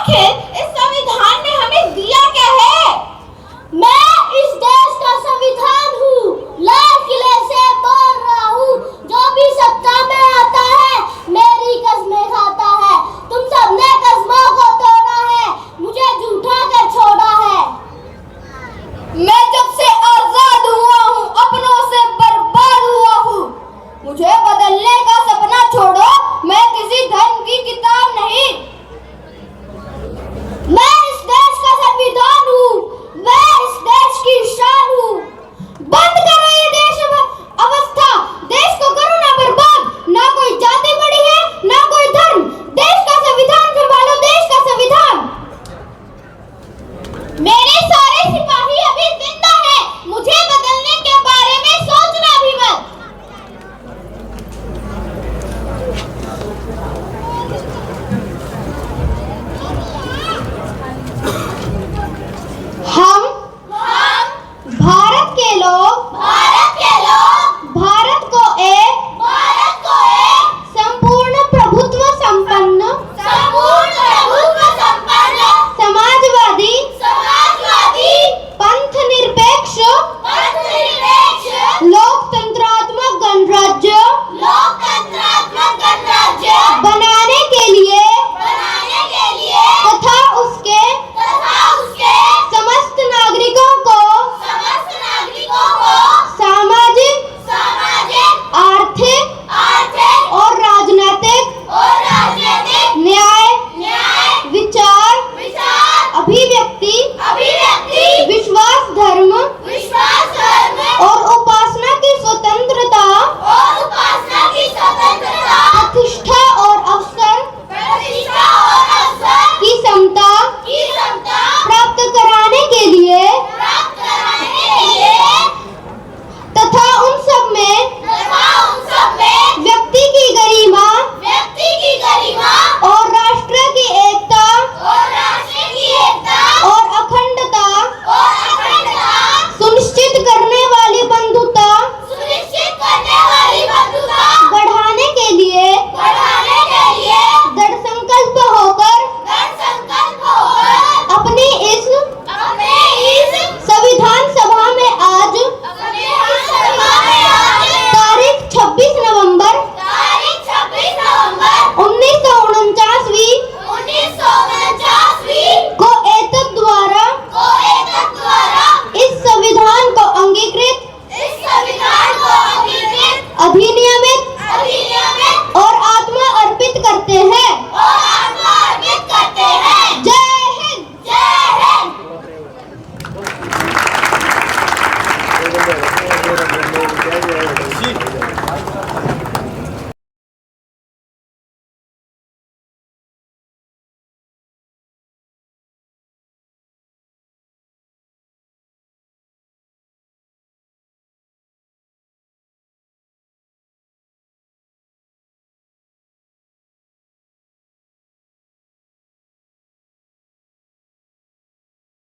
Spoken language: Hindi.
आखिर इस संविधान ने हमें दिया क्या है? मैं इस देश का संविधान हूँ, लाल किले से बोल रहा हूँ। जो भी सत्ता में आता है मेरी कस्में खाता है। तुम सबने कस्मों को तोड़ा है, मुझे झूठा कर छोड़ा है। मैं जब से आजाद हुआ हूँ अपनों से बर्बाद हुआ हूँ। मुझे बदलने का सपना छोड़ो, मैं किसी धर्म की किताब नहीं। मैं इस देश का संविधान हूँ, मैं इस देश की शान हूँ। बंद करो ये देश अवस्था, देश को करो ना बर्बाद। ना कोई जाति बड़ी है ना कोई धर्म, देश का संविधान संभालो, देश का संविधान। मेरे सारे सिपाही अभी जिंदा हैं, मुझे बदलने के बारे में सोचना भी मत। हम भारत के लोग भारत को एक संपूर्ण प्रभुत्व संपन्न समाजवादी पंथ निरपेक्ष लोकतंत्रात्मक गणराज्य बनाने के लिए तथा उसके समस्त नागरिकों को सामाजिक आर्थिक और राजनीतिक न्याय विचार अभिव्यक्ति